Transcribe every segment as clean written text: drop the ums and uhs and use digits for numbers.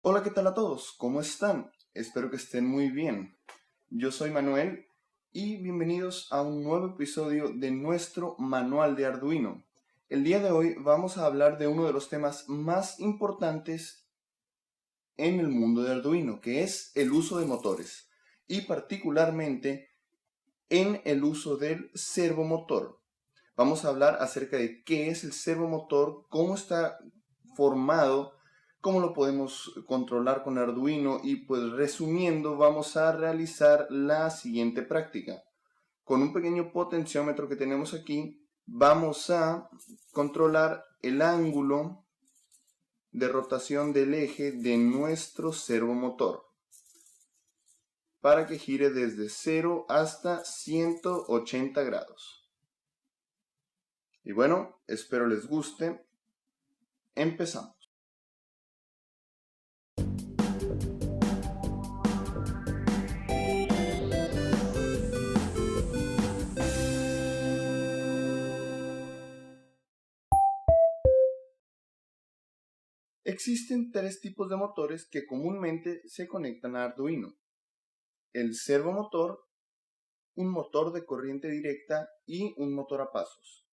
Hola, ¿qué tal a todos? ¿Cómo están? Espero que estén muy bien. Yo soy Manuel y bienvenidos a un nuevo episodio de nuestro manual de Arduino. El día de hoy vamos a hablar de uno de los temas más importantes en el mundo de Arduino, que es el uso de motores y particularmente en el uso del servomotor. Vamos a hablar acerca de qué es el servomotor, cómo está formado, cómo lo podemos controlar con Arduino y pues resumiendo vamos a realizar la siguiente práctica. Con un pequeño potenciómetro que tenemos aquí vamos a controlar el ángulo de rotación del eje de nuestro servomotor para que gire desde 0 hasta 180 grados. Y bueno, espero les guste. Empezamos. Existen tres tipos de motores que comúnmente se conectan a Arduino. El servomotor, un motor de corriente directa y un motor a pasos.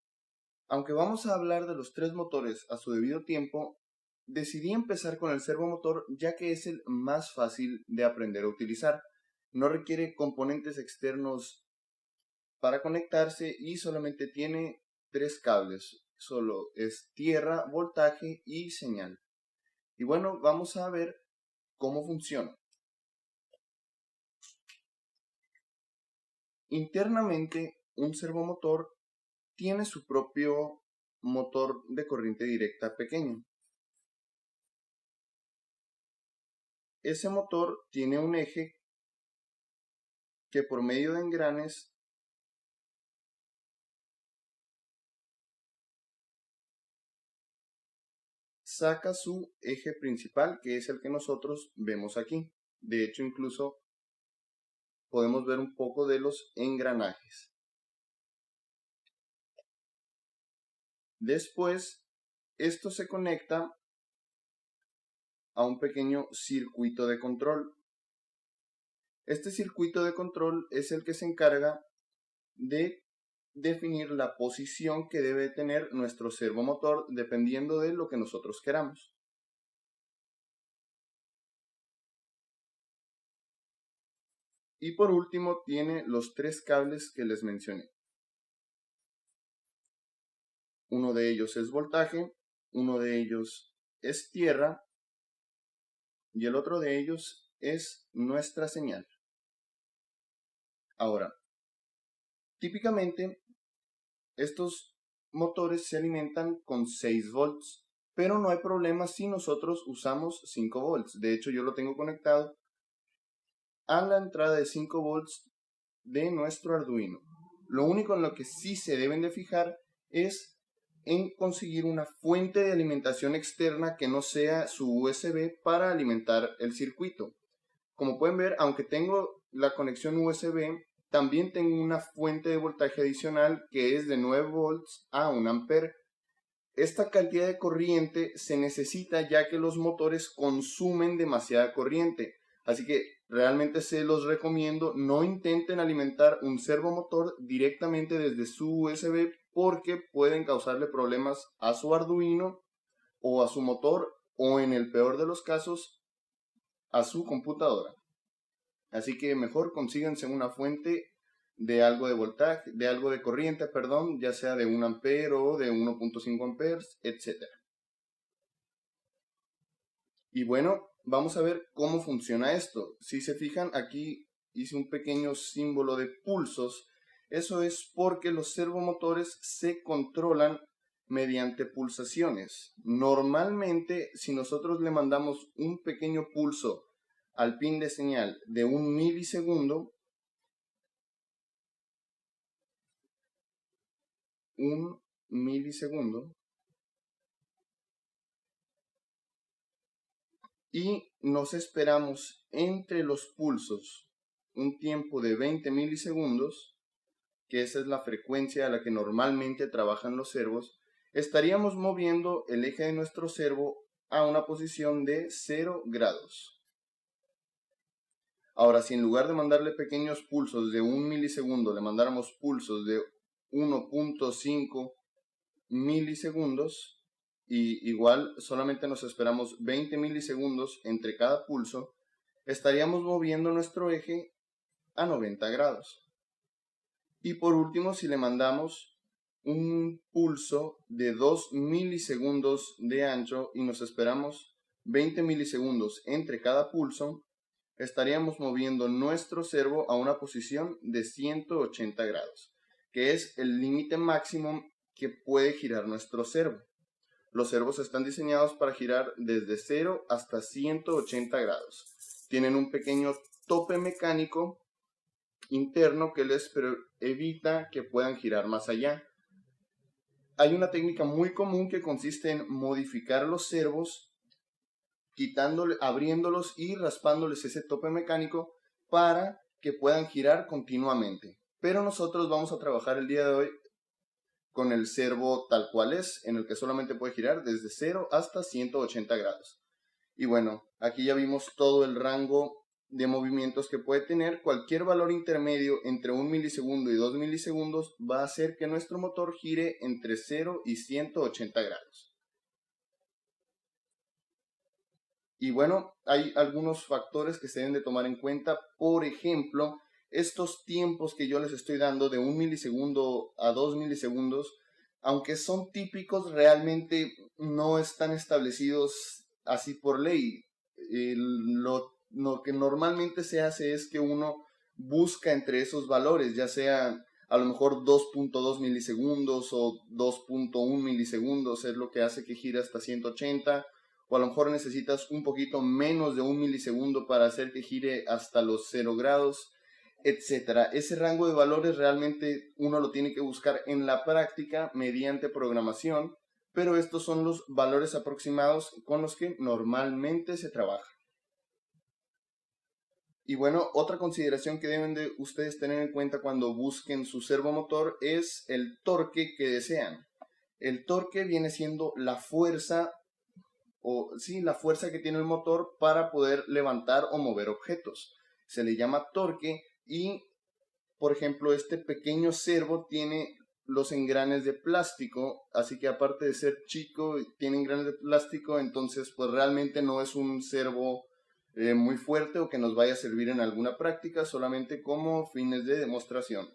Aunque vamos a hablar de los tres motores a su debido tiempo, decidí empezar con el servomotor ya que es el más fácil de aprender a utilizar. No requiere componentes externos para conectarse y solamente tiene tres cables. Solo es tierra, voltaje y señal. Y bueno, vamos a ver cómo funciona. Internamente, un servomotor tiene su propio motor de corriente directa pequeño. Ese motor tiene un eje que por medio de engranes saca su eje principal, que es el que nosotros vemos aquí. De hecho, incluso podemos ver un poco de los engranajes. Después, esto se conecta a un pequeño circuito de control. Este circuito de control es el que se encarga de definir la posición que debe tener nuestro servomotor dependiendo de lo que nosotros queramos. Y por último tiene los tres cables que les mencioné. Uno de ellos es voltaje, uno de ellos es tierra y el otro de ellos es nuestra señal. Ahora, típicamente estos motores se alimentan con 6 volts, pero no hay problema si nosotros usamos 5 volts. De hecho, yo lo tengo conectado a la entrada de 5 volts de nuestro Arduino. Lo único en lo que sí se deben de fijar es en conseguir una fuente de alimentación externa que no sea su USB para alimentar el circuito. Como pueden ver, aunque tengo la conexión USB, también tengo una fuente de voltaje adicional que es de 9 volts a 1 ampere. Esta cantidad de corriente se necesita ya que los motores consumen demasiada corriente. Así que realmente se los recomiendo, no intenten alimentar un servomotor directamente desde su USB porque pueden causarle problemas a su Arduino o a su motor o en el peor de los casos a su computadora. Así que mejor consíganse una fuente de algo de voltaje, de algo de corriente, perdón, ya sea de 1 ampere o de 1.5 amperes, etc. Y bueno, vamos a ver cómo funciona esto. Si se fijan, aquí hice un pequeño símbolo de pulsos. Eso es porque los servomotores se controlan mediante pulsaciones. Normalmente, si nosotros le mandamos un pequeño pulso al pin de señal de 1 milisegundo, y nos esperamos entre los pulsos un tiempo de 20 milisegundos, que esa es la frecuencia a la que normalmente trabajan los servos, estaríamos moviendo el eje de nuestro servo a una posición de 0 grados. Ahora, si en lugar de mandarle pequeños pulsos de 1 milisegundo, le mandáramos pulsos de 1.5 milisegundos, y igual solamente nos esperamos 20 milisegundos entre cada pulso, estaríamos moviendo nuestro eje a 90 grados. Y por último, si le mandamos un pulso de 2 milisegundos de ancho y nos esperamos 20 milisegundos entre cada pulso, estaríamos moviendo nuestro servo a una posición de 180 grados, que es el límite máximo que puede girar nuestro servo. Los servos están diseñados para girar desde 0 hasta 180 grados. Tienen un pequeño tope mecánico interno que les evita que puedan girar más allá. Hay una técnica muy común que consiste en modificar los servos, abriéndolos y raspándoles ese tope mecánico para que puedan girar continuamente. Pero nosotros vamos a trabajar el día de hoy con el servo tal cual es, en el que solamente puede girar desde 0 hasta 180 grados. Y bueno, aquí ya vimos todo el rango de movimientos que puede tener. Cualquier valor intermedio entre 1 milisegundo y 2 milisegundos va a hacer que nuestro motor gire entre 0 y 180 grados. Y bueno, hay algunos factores que se deben de tomar en cuenta. Por ejemplo, estos tiempos que yo les estoy dando de 1 milisegundo a 2 milisegundos, aunque son típicos, realmente no están establecidos así por ley. Lo que normalmente se hace es que uno busca entre esos valores, ya sea a lo mejor 2.2 milisegundos o 2.1 milisegundos, es lo que hace que gire hasta 180, o a lo mejor necesitas un poquito menos de 1 milisegundo para hacer que gire hasta los 0 grados, etcétera. Ese rango de valores realmente uno lo tiene que buscar en la práctica mediante programación, pero estos son los valores aproximados con los que normalmente se trabaja. Y bueno, otra consideración que deben de ustedes tener en cuenta cuando busquen su servomotor es el torque que desean. El torque viene siendo la fuerza, la fuerza que tiene el motor para poder levantar o mover objetos. Se le llama torque y, por ejemplo, este pequeño servo tiene los engranes de plástico, así que aparte de ser chico, tiene engranes de plástico, entonces pues realmente no es un servo muy fuerte o que nos vaya a servir en alguna práctica, solamente como fines de demostración.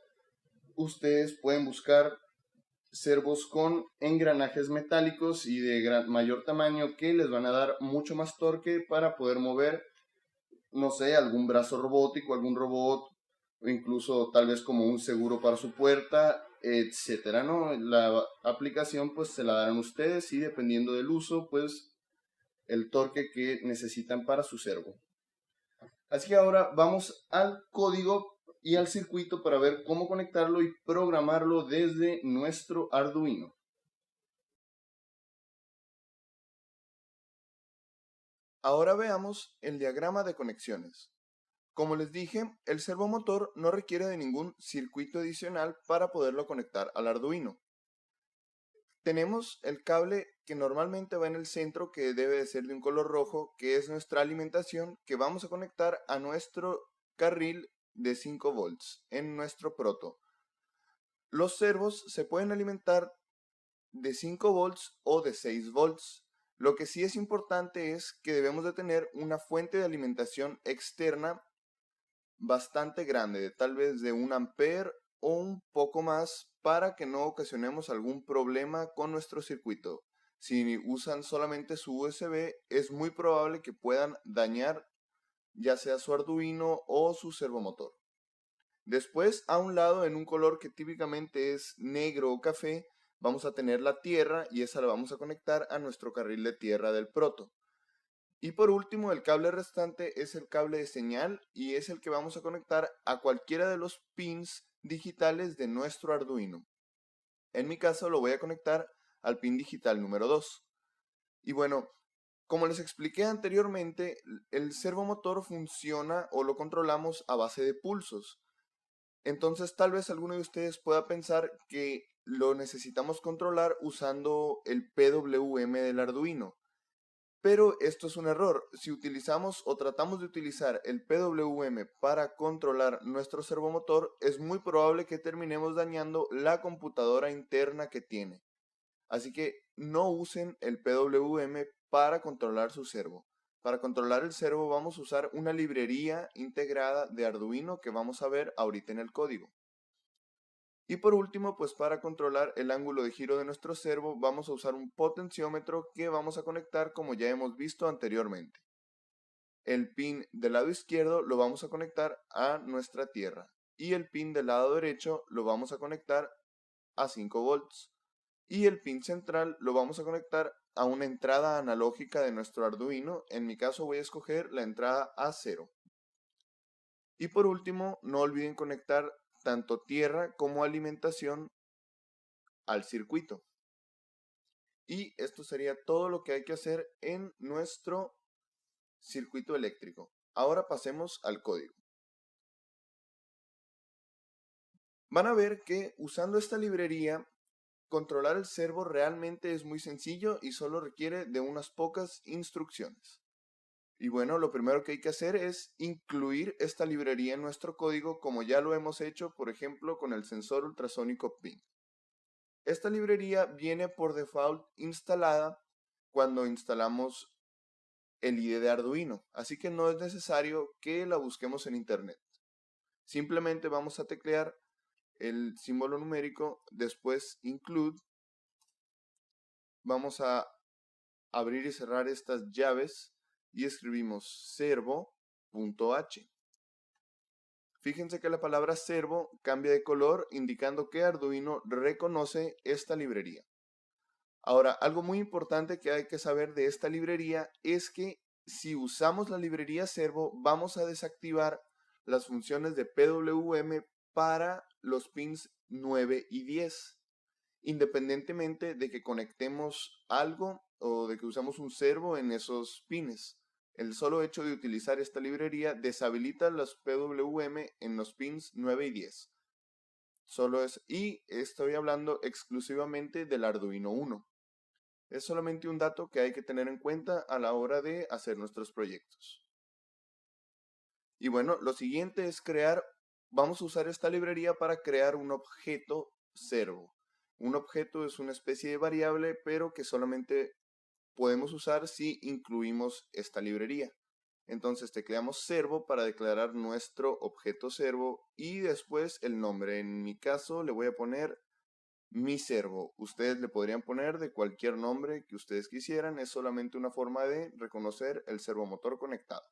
Ustedes pueden buscar servos con engranajes metálicos y de mayor tamaño que les van a dar mucho más torque para poder mover, no sé, algún brazo robótico, algún robot, o incluso tal vez como un seguro para su puerta, etcétera, ¿no? La aplicación pues se la darán ustedes y dependiendo del uso, pues el torque que necesitan para su servo. Así que ahora vamos al código y al circuito para ver cómo conectarlo y programarlo desde nuestro Arduino. Ahora veamos el diagrama de conexiones. Como les dije, el servomotor no requiere de ningún circuito adicional para poderlo conectar al Arduino. Tenemos el cable que normalmente va en el centro, que debe de ser de un color rojo, que es nuestra alimentación, que vamos a conectar a nuestro carril de 5 volts en nuestro proto. Los servos se pueden alimentar de 5 volts o de 6 volts. Lo que sí es importante es que debemos de tener una fuente de alimentación externa bastante grande, de tal vez de 1 ampere o un poco más, para que no ocasionemos algún problema con nuestro circuito. Si usan solamente su USB, es muy probable que puedan dañar ya sea su Arduino o su servomotor. Después, a un lado, en un color que típicamente es negro o café, vamos a tener la tierra y esa la vamos a conectar a nuestro carril de tierra del proto. Y por último, el cable restante es el cable de señal y es el que vamos a conectar a cualquiera de los pins digitales de nuestro Arduino. En mi caso lo voy a conectar al pin digital número 2. Y bueno, como les expliqué anteriormente, el servomotor funciona o lo controlamos a base de pulsos. Entonces tal vez alguno de ustedes pueda pensar que lo necesitamos controlar usando el PWM del Arduino. Pero esto es un error. Si utilizamos o tratamos de utilizar el PWM para controlar nuestro servomotor, es muy probable que terminemos dañando la computadora interna que tiene. Así que no usen el PWM para controlar su servo. Para controlar el servo vamos a usar una librería integrada de Arduino que vamos a ver ahorita en el código. Y por último, pues para controlar el ángulo de giro de nuestro servo vamos a usar un potenciómetro que vamos a conectar como ya hemos visto anteriormente. El pin del lado izquierdo lo vamos a conectar a nuestra tierra y el pin del lado derecho lo vamos a conectar a 5 volts y el pin central lo vamos a conectar a una entrada analógica de nuestro Arduino. En mi caso voy a escoger la entrada A0. Y por último, no olviden conectar tanto tierra como alimentación al circuito. Y esto sería todo lo que hay que hacer en nuestro circuito eléctrico. Ahora pasemos al código. Van a ver que usando esta librería, controlar el servo realmente es muy sencillo y solo requiere de unas pocas instrucciones. Y bueno, lo primero que hay que hacer es incluir esta librería en nuestro código como ya lo hemos hecho, por ejemplo, con el sensor ultrasónico PIN. Esta librería viene por default instalada cuando instalamos el IDE de Arduino, así que no es necesario que la busquemos en internet. Simplemente vamos a teclear el símbolo numérico, después include, vamos a abrir y cerrar estas llaves y escribimos servo.h. Fíjense que la palabra servo cambia de color indicando que Arduino reconoce esta librería. Ahora, algo muy importante que hay que saber de esta librería es que si usamos la librería servo vamos a desactivar las funciones de PWM para los pins 9 y 10. Independientemente de que conectemos algo o de que usemos un servo en esos pines. El solo hecho de utilizar esta librería deshabilita los PWM en los pins 9 y 10. Y estoy hablando exclusivamente del Arduino 1. Es solamente un dato que hay que tener en cuenta a la hora de hacer nuestros proyectos. Y bueno, lo siguiente es vamos a usar esta librería para crear un objeto servo. Un objeto es una especie de variable, pero que solamente podemos usar si incluimos esta librería. Entonces tecleamos servo para declarar nuestro objeto servo y después el nombre. En mi caso le voy a poner mi servo. Ustedes le podrían poner de cualquier nombre que ustedes quisieran. Es solamente una forma de reconocer el servomotor conectado.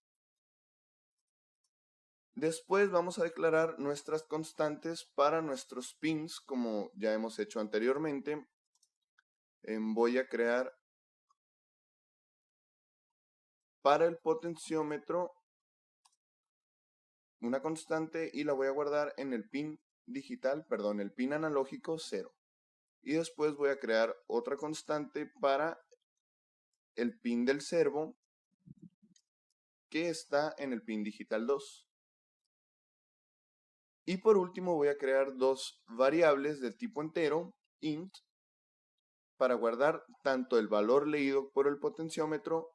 Después vamos a declarar nuestras constantes para nuestros pins, como ya hemos hecho anteriormente. Voy a crear para el potenciómetro una constante y la voy a guardar en el pin digital, perdón, el pin analógico 0. Y después voy a crear otra constante para el pin del servo que está en el pin digital 2. Y por último voy a crear dos variables de tipo entero, int, para guardar tanto el valor leído por el potenciómetro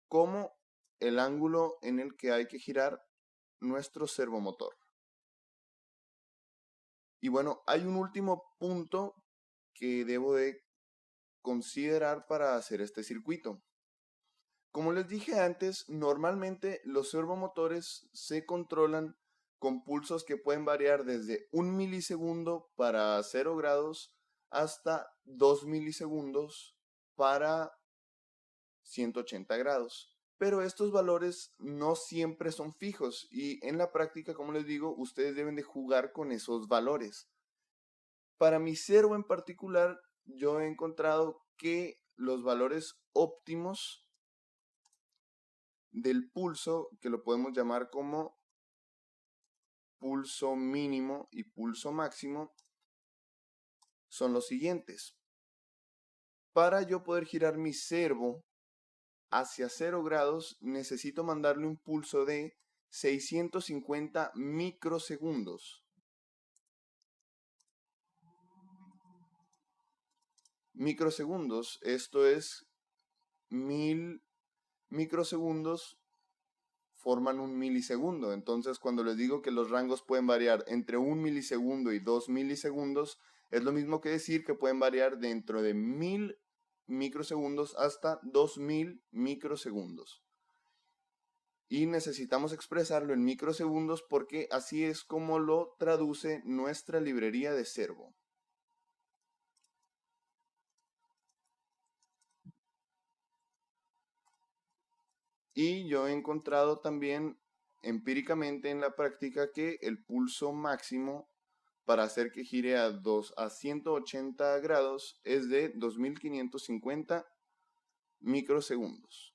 como el ángulo en el que hay que girar nuestro servomotor. Y bueno, hay un último punto que debo de considerar para hacer este circuito. Como les dije antes, normalmente los servomotores se controlan con pulsos que pueden variar desde 1 milisegundo para 0 grados hasta 2 milisegundos para 180 grados. Pero estos valores no siempre son fijos y en la práctica, como les digo, ustedes deben de jugar con esos valores. Para mi servo en particular, yo he encontrado que los valores óptimos del pulso, que lo podemos llamar como pulso mínimo y pulso máximo, son los siguientes. Para yo poder girar mi servo hacia 0 grados, necesito mandarle un pulso de 650 microsegundos. Microsegundos, esto es 1000 microsegundos forman un milisegundo. Entonces, cuando les digo que los rangos pueden variar entre 1 milisegundo y 2 milisegundos, es lo mismo que decir que pueden variar dentro de 1000 microsegundos hasta 2000 microsegundos. Y necesitamos expresarlo en microsegundos porque así es como lo traduce nuestra librería de Servo. Y yo he encontrado también empíricamente en la práctica que el pulso máximo para hacer que gire a 180 grados es de 2550 microsegundos.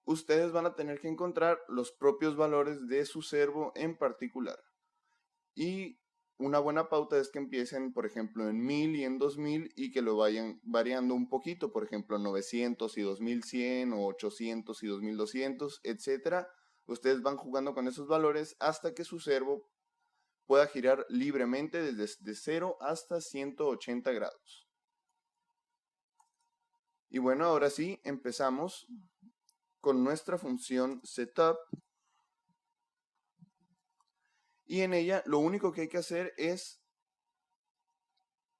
Ustedes van a tener que encontrar los propios valores de su servo en particular. Y una buena pauta es que empiecen, por ejemplo, en 1000 y en 2000 y que lo vayan variando un poquito, por ejemplo, 900 y 2100 o 800 y 2200, etc. Ustedes van jugando con esos valores hasta que su servo pueda girar libremente desde 0 hasta 180 grados. Y bueno, ahora sí, empezamos con nuestra función setup. Y en ella lo único que hay que hacer es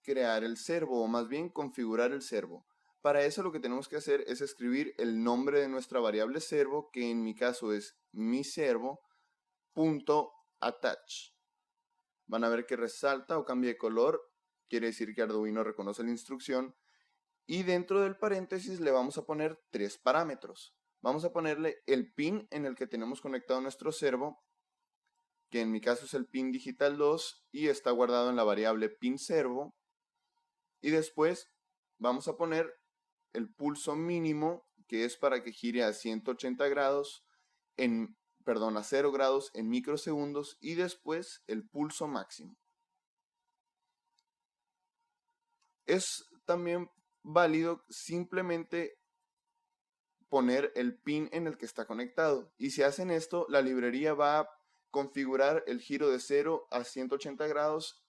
crear el servo, o más bien configurar el servo. Para eso lo que tenemos que hacer es escribir el nombre de nuestra variable servo, que en mi caso es mi servo.attach. Van a ver que resalta o cambia de color, quiere decir que Arduino reconoce la instrucción. Y dentro del paréntesis le vamos a poner 3 parámetros. Vamos a ponerle el pin en el que tenemos conectado nuestro servo, que en mi caso es el pin digital 2 y está guardado en la variable pin servo. Y después vamos a poner el pulso mínimo, que es para que gire a 180 grados, a 0 grados en microsegundos, y después el pulso máximo. Es también válido simplemente poner el pin en el que está conectado. Y si hacen esto, la librería va a configurar el giro de 0 a 180 grados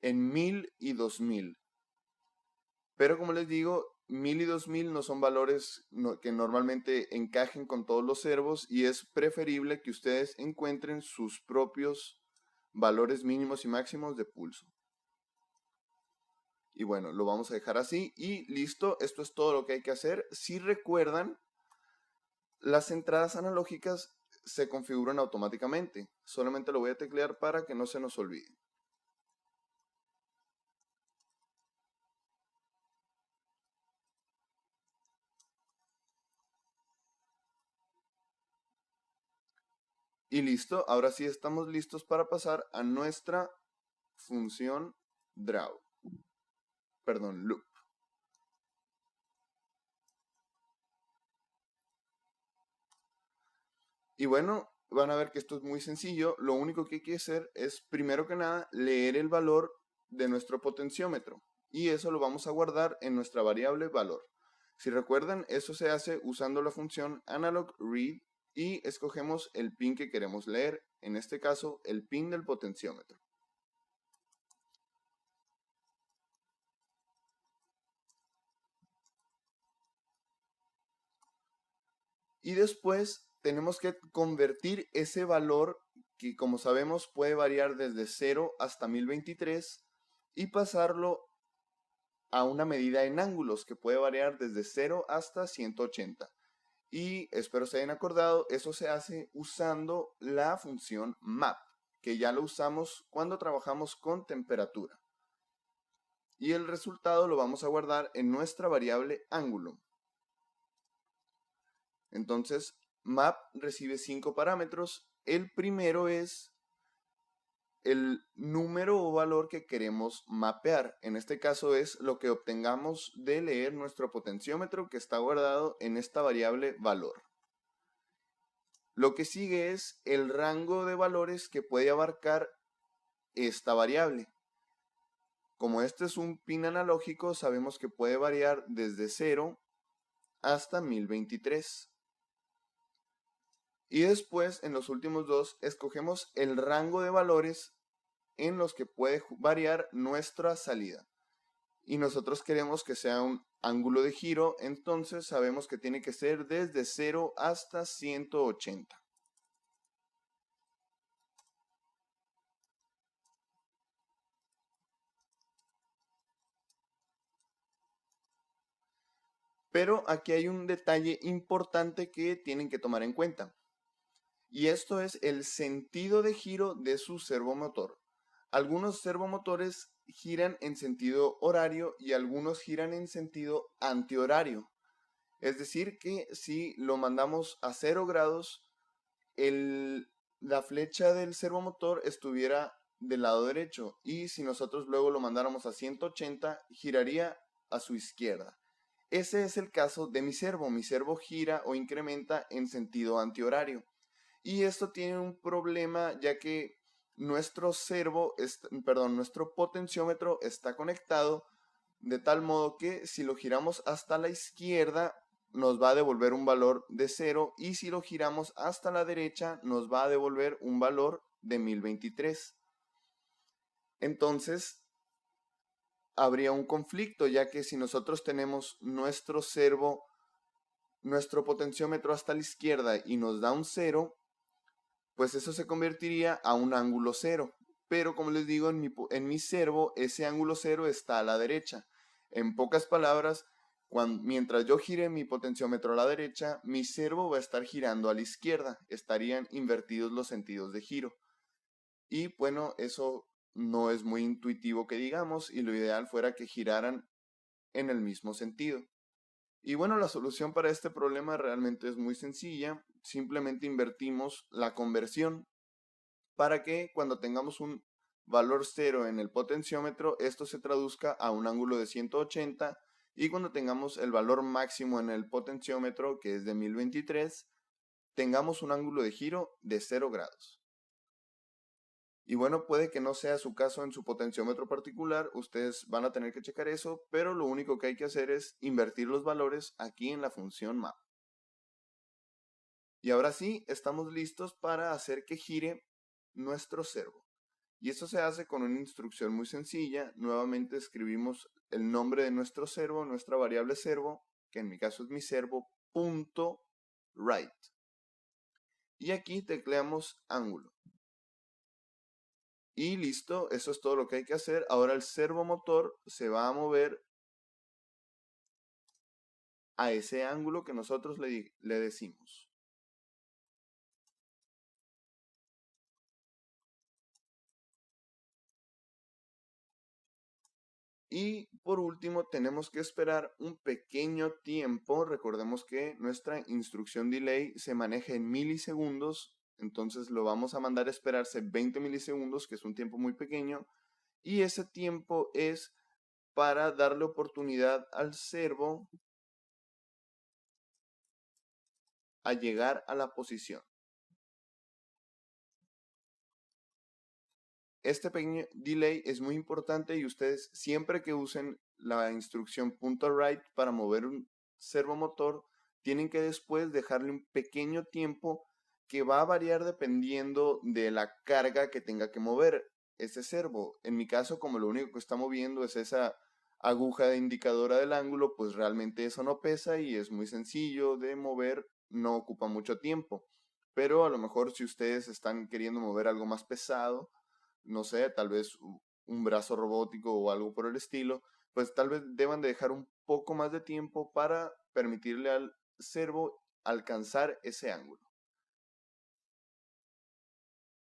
en 1000 y 2000. Pero como les digo, 1000 y 2000 no son valores que normalmente encajen con todos los servos y es preferible que ustedes encuentren sus propios valores mínimos y máximos de pulso. Y bueno, lo vamos a dejar así y listo, esto es todo lo que hay que hacer. Si recuerdan, las entradas analógicas se configuran automáticamente. Solamente lo voy a teclear para que no se nos olvide. Y listo, ahora sí estamos listos para pasar a nuestra función draw. Loop. Y bueno, van a ver que esto es muy sencillo. Lo único que hay que hacer es, primero que nada, leer el valor de nuestro potenciómetro. Y eso lo vamos a guardar en nuestra variable valor. Si recuerdan, eso se hace usando la función analogRead y escogemos el pin que queremos leer. En este caso, el pin del potenciómetro. Y después tenemos que convertir ese valor, que como sabemos puede variar desde 0 hasta 1023, y pasarlo a una medida en ángulos que puede variar desde 0 hasta 180. Y espero se hayan acordado, eso se hace usando la función map, que ya lo usamos cuando trabajamos con temperatura. Y el resultado lo vamos a guardar en nuestra variable ángulo. Entonces, map recibe 5 parámetros. El primero es el número o valor que queremos mapear. En este caso es lo que obtengamos de leer nuestro potenciómetro, que está guardado en esta variable valor. Lo que sigue es el rango de valores que puede abarcar esta variable. Como este es un pin analógico, sabemos que puede variar desde 0 hasta 1023. Y después, en los últimos dos, escogemos el rango de valores en los que puede variar nuestra salida. Y nosotros queremos que sea un ángulo de giro, entonces sabemos que tiene que ser desde 0 hasta 180. Pero aquí hay un detalle importante que tienen que tomar en cuenta. Y esto es el sentido de giro de su servomotor. Algunos servomotores giran en sentido horario y algunos giran en sentido antihorario. Es decir, que si lo mandamos a 0 grados, la flecha del servomotor estuviera del lado derecho, y si nosotros luego lo mandáramos a 180, giraría a su izquierda. Ese es el caso de mi servo. Mi servo gira o incrementa en sentido antihorario. Y esto tiene un problema, ya que nuestro nuestro potenciómetro está conectado de tal modo que si lo giramos hasta la izquierda nos va a devolver un valor de 0, y si lo giramos hasta la derecha nos va a devolver un valor de 1023. Entonces habría un conflicto, ya que si nosotros tenemos nuestro potenciómetro hasta la izquierda y nos da un 0, pues eso se convertiría a un ángulo 0. Pero como les digo, en mi servo ese ángulo 0 está a la derecha. En pocas palabras, mientras yo gire mi potenciómetro a la derecha, mi servo va a estar girando a la izquierda. Estarían invertidos los sentidos de giro. Y bueno, eso no es muy intuitivo que digamos, y lo ideal fuera que giraran en el mismo sentido. Y bueno, la solución para este problema realmente es muy sencilla. Simplemente invertimos la conversión para que cuando tengamos un valor 0 en el potenciómetro, esto se traduzca a un ángulo de 180, y cuando tengamos el valor máximo en el potenciómetro, que es de 1023, tengamos un ángulo de giro de 0 grados. Y bueno, puede que no sea su caso en su potenciómetro particular, ustedes van a tener que checar eso, pero lo único que hay que hacer es invertir los valores aquí en la función map. Y ahora sí, estamos listos para hacer que gire nuestro servo. Y eso se hace con una instrucción muy sencilla. Nuevamente escribimos el nombre de nuestro servo, nuestra variable servo, que en mi caso es mi servo, punto right. Y aquí tecleamos ángulo. Y listo, eso es todo lo que hay que hacer. Ahora el servomotor se va a mover a ese ángulo que nosotros le decimos. Y por último tenemos que esperar un pequeño tiempo. Recordemos que nuestra instrucción delay se maneja en milisegundos, entonces lo vamos a mandar a esperarse 20 milisegundos, que es un tiempo muy pequeño, y ese tiempo es para darle oportunidad al servo a llegar a la posición. Este pequeño delay es muy importante, y ustedes siempre que usen la instrucción .right para mover un servomotor, tienen que después dejarle un pequeño tiempo que va a variar dependiendo de la carga que tenga que mover ese servo. En mi caso, como lo único que está moviendo es esa aguja de indicadora del ángulo, pues realmente eso no pesa y es muy sencillo de mover, no ocupa mucho tiempo. Pero a lo mejor si ustedes están queriendo mover algo más pesado, no sé, tal vez un brazo robótico o algo por el estilo, pues tal vez deban de dejar un poco más de tiempo para permitirle al servo alcanzar ese ángulo.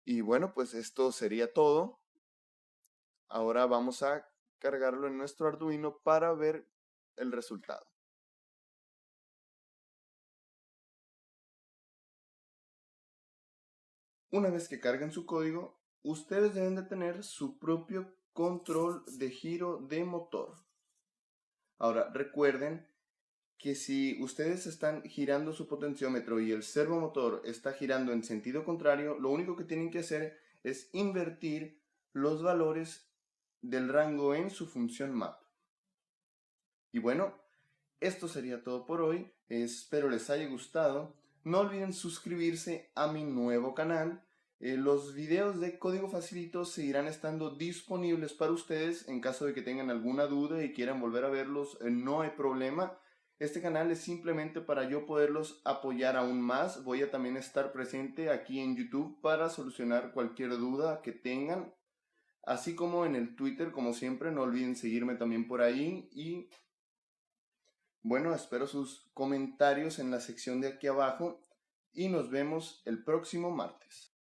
Y bueno, pues esto sería todo. Ahora vamos a cargarlo en nuestro Arduino para ver el resultado. Una vez que carguen su código, ustedes deben de tener su propio control de giro de motor. Ahora, recuerden que si ustedes están girando su potenciómetro y el servomotor está girando en sentido contrario, lo único que tienen que hacer es invertir los valores del rango en su función map. Y bueno, esto sería todo por hoy. Espero les haya gustado. No olviden suscribirse a mi nuevo canal. Los videos de Código Facilito seguirán estando disponibles para ustedes en caso de que tengan alguna duda y quieran volver a verlos, no hay problema. Este canal es simplemente para yo poderlos apoyar aún más. Voy a también estar presente aquí en YouTube para solucionar cualquier duda que tengan, así como en el Twitter, como siempre. No olviden seguirme también por ahí y bueno, espero sus comentarios en la sección de aquí abajo y nos vemos el próximo martes.